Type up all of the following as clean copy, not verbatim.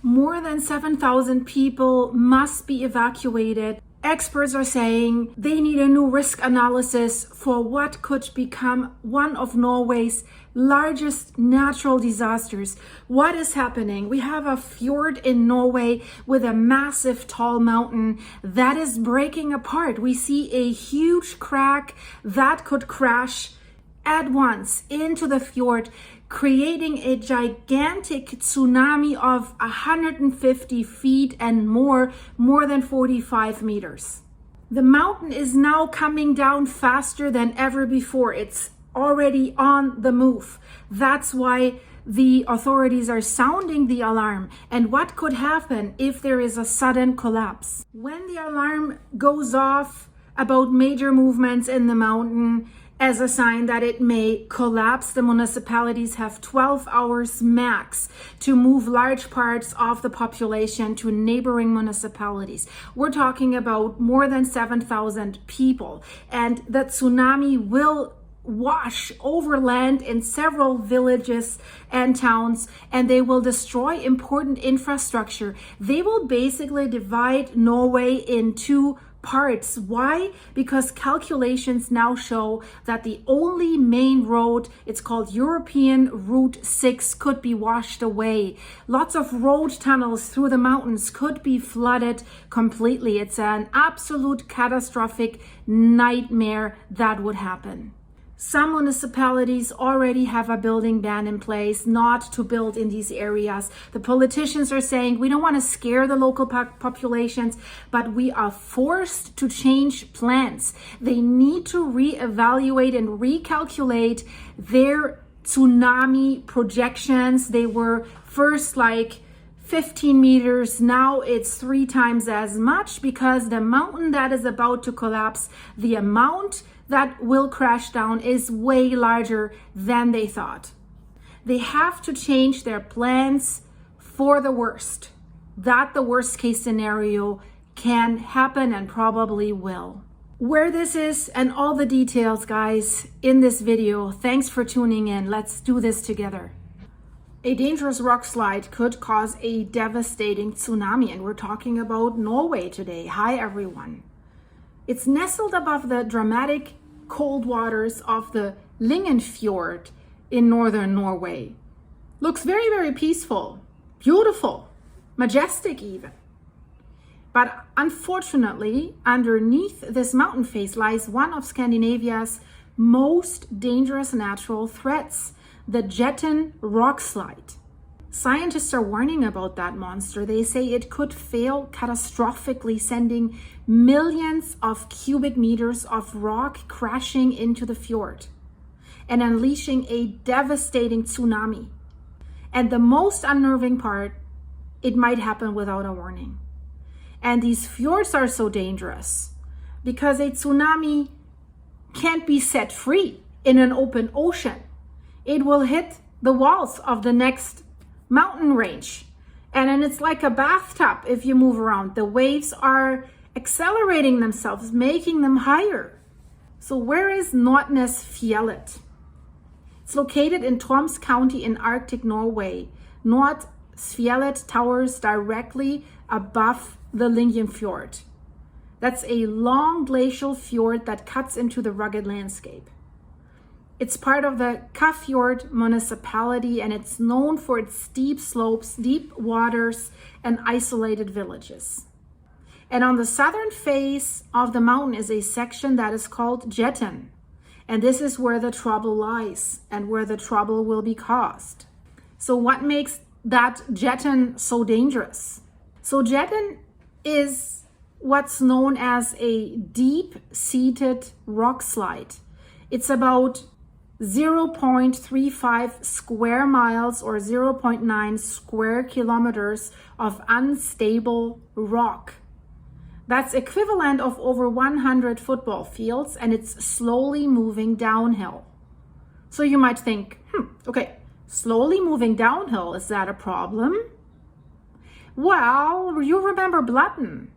More than 7,000 people must be evacuated. Experts are saying they need a new risk analysis for what could become one of Norway's largest natural disasters. What is happening? We have a fjord in Norway with a massive tall mountain that is breaking apart. We see a huge crack that could crash at once into the fjord, creating a gigantic tsunami of 150 feet and more than 45 meters. The mountain is now coming down faster than ever before. It's already on the move. That's why the authorities are sounding the alarm. And what could happen if there is a sudden collapse? When the alarm goes off about major movements in the mountain, as a sign that it may collapse, the municipalities have 12 hours max to move large parts of the population to neighboring municipalities. We're talking about more than 7,000 people, and the tsunami will wash over land in several villages and towns, and they will destroy important infrastructure. They will basically divide Norway in two parts. Why? Because calculations now show that the only main road, it's called European Route 6, could be washed away. Lots of road tunnels through the mountains could be flooded completely. It's an absolute catastrophic nightmare that would happen. Some municipalities already have a building ban in place not to build in these areas. The politicians are saying we don't want to scare the local populations, but we are forced to change plans. They need to reevaluate and recalculate their tsunami projections. They were first like 15 meters. Now it's 3 times as much because the mountain that is about to collapse, the amount that will crash down is way larger than they thought. They have to change their plans for the worst, that the worst case scenario can happen and probably will. Where this is and all the details, guys, in this video. Thanks for tuning in. Let's do this together. A dangerous rock slide could cause a devastating tsunami, and we're talking about Norway today. Hi, everyone. It's nestled above the dramatic cold waters of the Fjord in northern Norway. Looks very, very peaceful, beautiful, majestic even. But unfortunately, underneath this mountain face lies one of Scandinavia's most dangerous natural threats, the Jettan rock slide. Scientists are warning about that monster. They say it could fail catastrophically, sending millions of cubic meters of rock crashing into the fjord and unleashing a devastating tsunami. And the most unnerving part, it might happen without a warning. And these fjords are so dangerous because a tsunami can't be set free in an open ocean. It will hit the walls of the next mountain range, and then it's like a bathtub if you move around. The waves are accelerating themselves, making them higher. So where is Nordnesfjellet? It's located in Troms County in Arctic Norway. Nordnesfjellet towers directly above the Fjord. That's a long glacial fjord that cuts into the rugged landscape. It's part of the Fjord municipality, and it's known for its steep slopes, deep waters, and isolated villages. And on the southern face of the mountain is a section that is called Jettan. And this is where the trouble lies and where the trouble will be caused. So what makes that Jettan so dangerous? So Jettan is what's known as a deep-seated rock slide. It's about 0.35 square miles or 0.9 square kilometers of unstable rock. That's equivalent of over 100 football fields, and it's slowly moving downhill. So you might think, okay, slowly moving downhill, is that a problem? Well, you remember Blatton.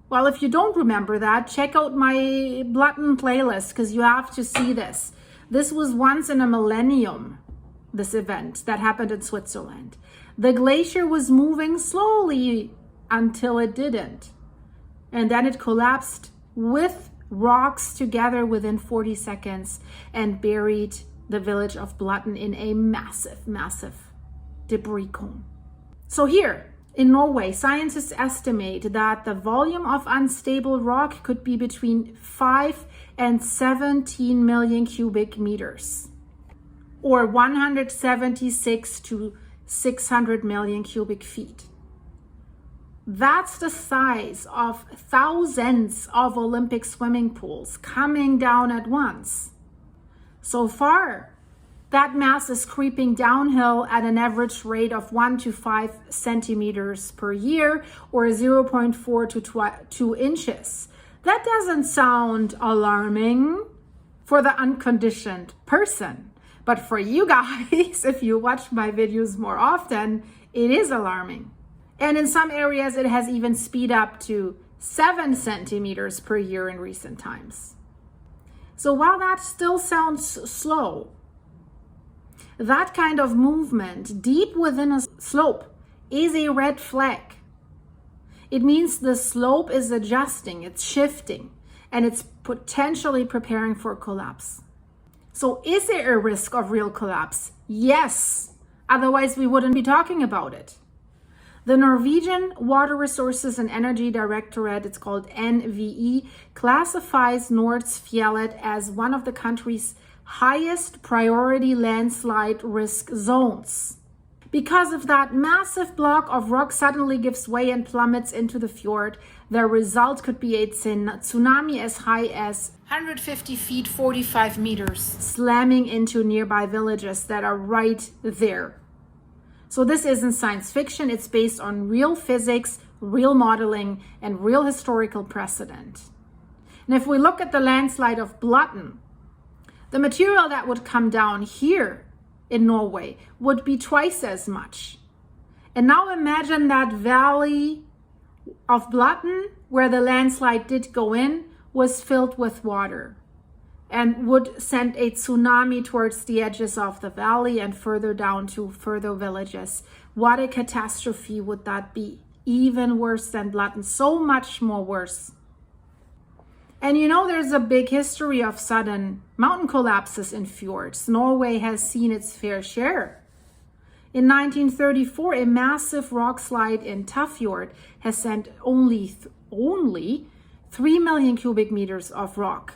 Well, if you don't remember that, check out my Blatton playlist because you have to see this. This was once in a millennium, this event that happened in Switzerland. The glacier was moving slowly until it didn't. And then it collapsed with rocks together within 40 seconds and buried the village of Blutten in a massive, massive debris cone. So here in Norway, scientists estimate that the volume of unstable rock could be between 5 and 17 million cubic meters, or 176 to 600 million cubic feet. That's the size of thousands of Olympic swimming pools coming down at once. So far, that mass is creeping downhill at an average rate of 1 to 5 centimeters per year, or 0.4 to 2 inches. That doesn't sound alarming for the unconditioned person. But for you guys, if you watch my videos more often, it is alarming. And in some areas, it has even speed up to 7 centimeters per year in recent times. So while that still sounds slow, that kind of movement deep within a slope is a red flag. It means the slope is adjusting, it's shifting, and it's potentially preparing for collapse. So is there a risk of real collapse? Yes. Otherwise, we wouldn't be talking about it. The Norwegian Water Resources and Energy Directorate, it's called NVE, classifies Nordnesfjellet as one of the country's highest priority landslide risk zones. Because if that massive block of rock suddenly gives way and plummets into the fjord, the result could be a tsunami as high as 150 feet, 45 meters, slamming into nearby villages that are right there. So this isn't science fiction, it's based on real physics, real modeling, and real historical precedent. And if we look at the landslide of Blutten, the material that would come down here in Norway would be twice as much. And now imagine that valley of Blutten, where the landslide did go in, was filled with water and would send a tsunami towards the edges of the valley and further down to further villages. What a catastrophe would that be? Even worse than Blutten, so much more worse. And you know, there's a big history of sudden mountain collapses in fjords. Norway has seen its fair share. In 1934, a massive rock slide in Fjord has sent only 3 million cubic meters of rock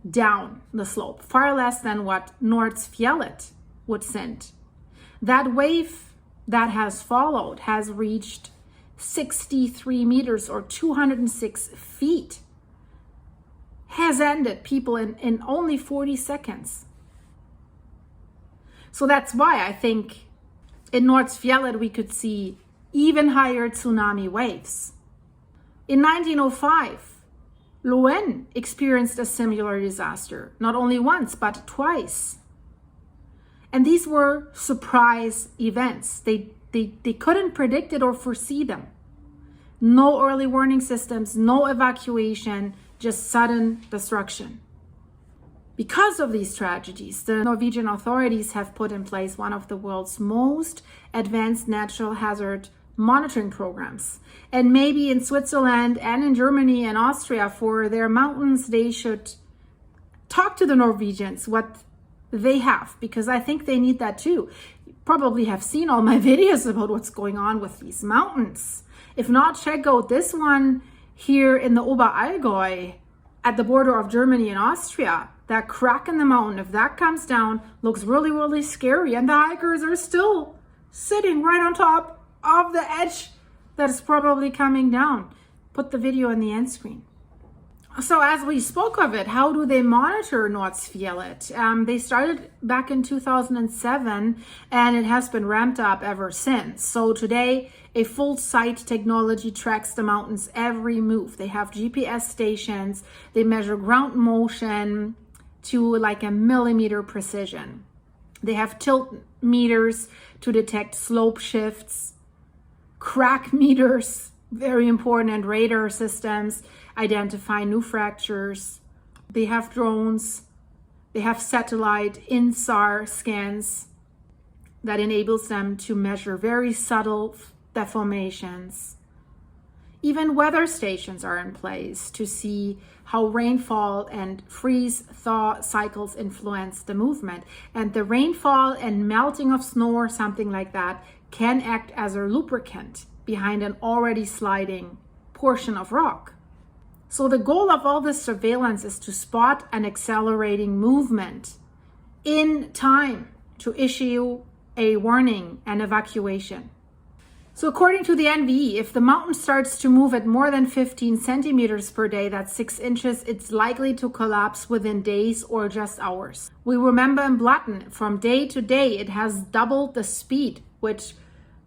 down the slope, far less than what Nordnesfjellet would send. That wave that has followed has reached 63 meters or 206 feet, has ended people in only 40 seconds. So that's why I think in Nordnesfjellet we could see even higher tsunami waves. In 1905, Loen experienced a similar disaster, not only once, but twice. And these were surprise events. They couldn't predict it or foresee them. No early warning systems, no evacuation, just sudden destruction. Because of these tragedies, the Norwegian authorities have put in place one of the world's most advanced natural hazard monitoring programs. And maybe in Switzerland and in Germany and Austria for their mountains, they should talk to the Norwegians what they have, because I think they need that too. You probably have seen all my videos about what's going on with these mountains. If not, check out this one here in the Oberallgäu at the border of Germany and Austria. That crack in the mountain, if that comes down, looks really, really scary. And the hikers are still sitting right on top of the edge that is probably coming down. Put the video on the end screen. So as we spoke of it, how do they monitor Nordnesfjellet? They started back in 2007 and it has been ramped up ever since. So today, a full site technology tracks the mountain's every move. They have GPS stations, they measure ground motion to like a millimeter precision. They have tilt meters to detect slope shifts, crack meters, very important, and radar systems identify new fractures. They have drones, they have satellite INSAR scans. that enables them to measure very subtle deformations. Even weather stations are in place to see how rainfall and freeze-thaw cycles influence the movement. And the rainfall and melting of snow or something like that can act as a lubricant behind an already sliding portion of rock. So the goal of all this surveillance is to spot an accelerating movement in time to issue a warning and evacuation. So according to the NVE, if the mountain starts to move at more than 15 centimeters per day, that's 6 inches, it's likely to collapse within days or just hours. We remember in Blatten, from day to day, it has doubled the speed with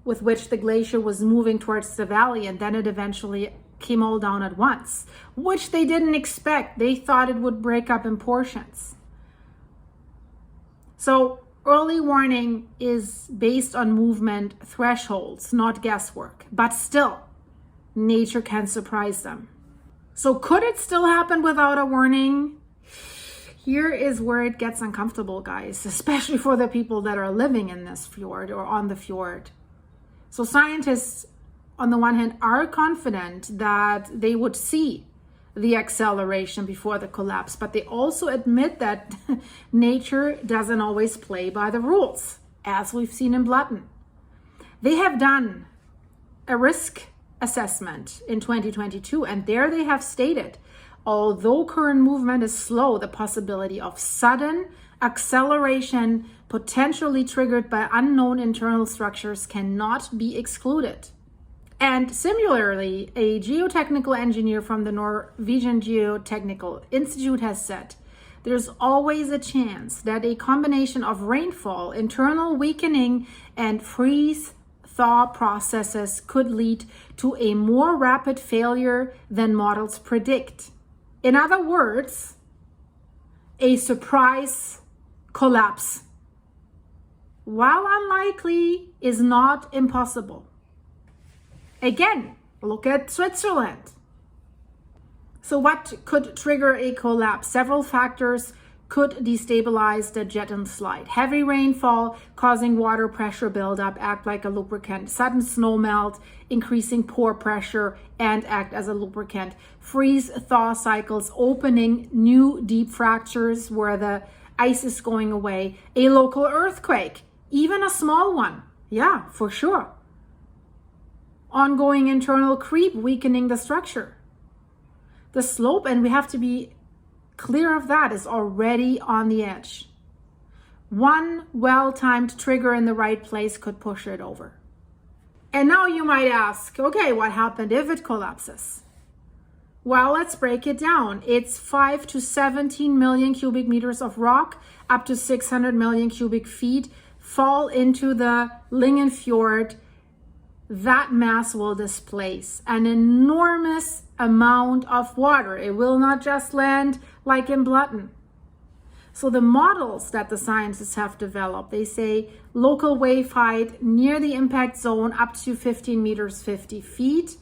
which the glacier was moving towards the valley, and then it eventually came all down at once, which they didn't expect. They thought it would break up in portions. So early warning is based on movement thresholds, not guesswork, but still, nature can surprise them. So could it still happen without a warning? Here is where it gets uncomfortable, guys, especially for the people that are living in this fjord or on the fjord. So scientists, on the one hand, are confident that they would see the acceleration before the collapse, but they also admit that nature doesn't always play by the rules, as we've seen in Blatten. They have done a risk assessment in 2022, and there they have stated, although current movement is slow, the possibility of sudden acceleration potentially triggered by unknown internal structures cannot be excluded. And similarly, a geotechnical engineer from the Norwegian Geotechnical Institute has said, there's always a chance that a combination of rainfall, internal weakening, and freeze-thaw processes could lead to a more rapid failure than models predict. In other words, a surprise collapse, while unlikely, is not impossible. Again, look at Switzerland. So what could trigger a collapse? Several factors could destabilize the Jettan slide. Heavy rainfall causing water pressure buildup, act like a lubricant. Sudden snow melt, increasing pore pressure and act as a lubricant. Freeze-thaw cycles, opening new deep fractures where the ice is going away. A local earthquake, even a small one. Yeah, for sure. Ongoing internal creep, weakening the structure. The slope, and we have to be clear of that, is already on the edge. One well-timed trigger in the right place could push it over. And now you might ask, okay, what happened if it collapses? Well, let's break it down. It's 5 to 17 million cubic meters of rock, up to 600 million cubic feet, fall into the Fjord. That mass will displace an enormous amount of water. It will not just land like in Blatten. So the models that the scientists have developed, they say local wave height near the impact zone up to 15 meters, 50 feet.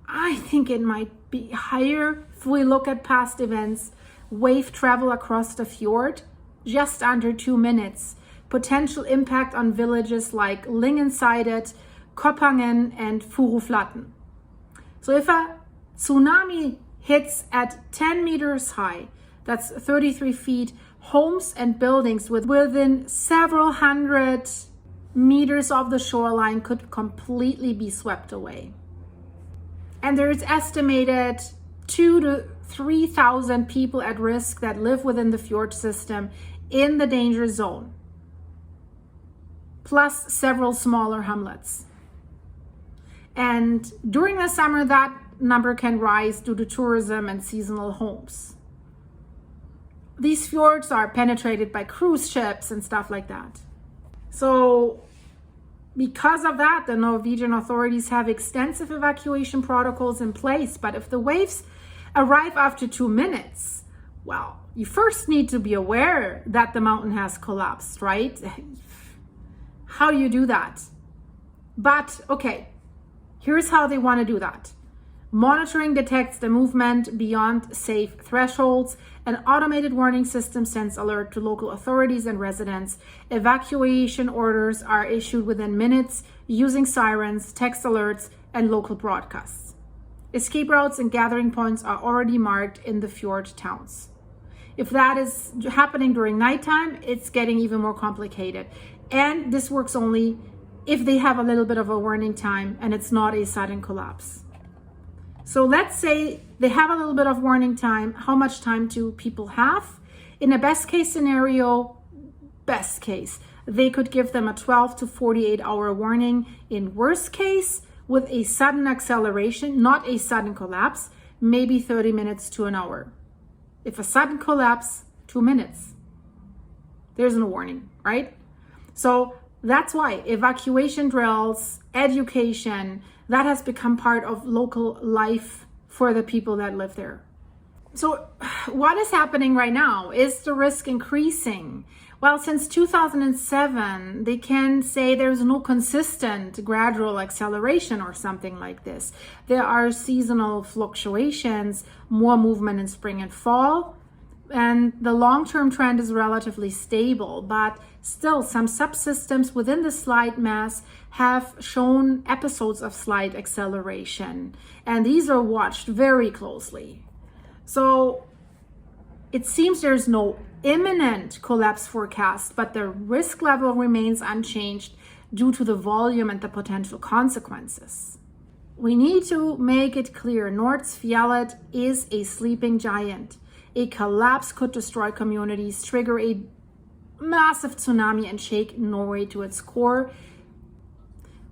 I think it might be higher if we look at past events. Wave travel across the fjord, just under 2 minutes. Potential impact on villages like Lingenseidet, Koppangen and Furuflatten. So if a tsunami hits at 10 meters high, that's 33 feet, homes and buildings within several hundred meters of the shoreline could completely be swept away. And there is estimated 2,000 to 3,000 people at risk that live within the fjord system in the danger zone, plus several smaller hamlets. And during the summer, that number can rise due to tourism and seasonal homes. These fjords are penetrated by cruise ships and stuff like that. So because of that, the Norwegian authorities have extensive evacuation protocols in place. But if the waves arrive after 2 minutes, well, you first need to be aware that the mountain has collapsed, right? How you do that? But okay, here's how they want to do that. Monitoring detects the movement beyond safe thresholds. An automated warning system sends alert to local authorities and residents. Evacuation orders are issued within minutes using sirens, text alerts, and local broadcasts. Escape routes and gathering points are already marked in the Fjord towns. If that is happening during nighttime, it's getting even more complicated. And this works only if they have a little bit of a warning time and it's not a sudden collapse. So let's say they have a little bit of warning time. How much time do people have? In a best case scenario, best case, they could give them a 12 to 48 hour warning. In worst case, with a sudden acceleration, not a sudden collapse, maybe 30 minutes to an hour. If a sudden collapse, 2 minutes. There's no warning, right? So that's why evacuation drills, education, that has become part of local life for the people that live there. So what is happening right now? Is the risk increasing? Well, since 2007, they can say there's no consistent gradual acceleration or something like this. There are seasonal fluctuations, more movement in spring and fall, and the long-term trend is relatively stable, but still some subsystems within the slide mass have shown episodes of slight acceleration, and these are watched very closely. So it seems there's no imminent collapse forecast, but the risk level remains unchanged due to the volume and the potential consequences. We need to make it clear, Nordnesfjellet is a sleeping giant. A collapse could destroy communities, trigger a massive tsunami, and shake Norway to its core.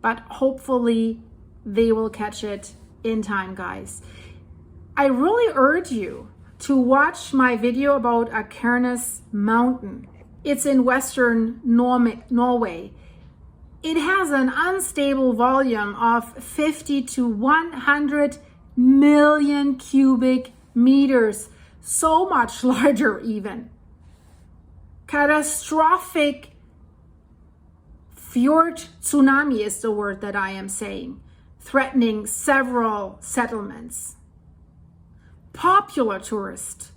But hopefully they will catch it in time, guys. I really urge you to watch my video about Akernes mountain. It's in western Norway. It has an unstable volume of 50 to 100 million cubic meters. So much larger even. Catastrophic Fjord tsunami is the word that I am saying, threatening several settlements. Popular tourist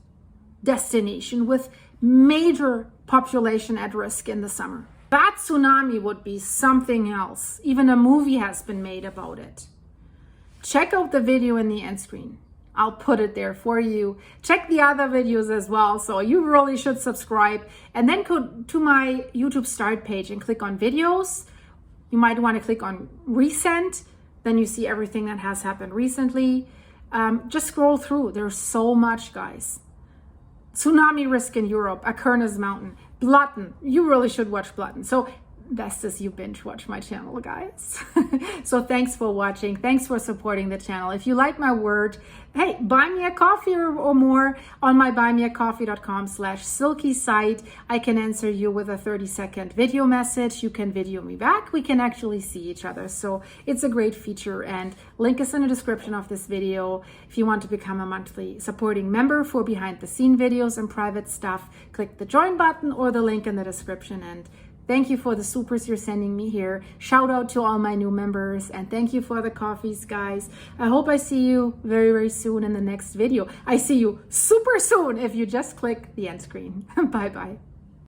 destination with major population at risk in the summer. That tsunami would be something else. Even a movie has been made about it. Check out the video in the end screen. I'll put it there for you. Check the other videos as well. So you really should subscribe and then go to my YouTube start page and click on videos. You might want to click on recent. Then you see everything that has happened recently. Just scroll through. There's so much, guys. Tsunami risk in Europe, Akernes mountain, Bloodton. You really should watch Bloodton. So best as you binge watch my channel, guys. So thanks for watching. Thanks for supporting the channel. If you like my work, hey, buy me a coffee or more on my buymeacoffee.com/silky site. I can answer you with a 30-second video message. You can video me back. We can actually see each other. So it's a great feature, and link is in the description of this video. If you want to become a monthly supporting member for behind the scene videos and private stuff, click the join button or the link in the description. And thank you for the supers you're sending me here. Shout out to all my new members, and thank you for the coffees, guys. I hope I see you very, very soon in the next video. I see you super soon if you just click the end screen. Bye-bye.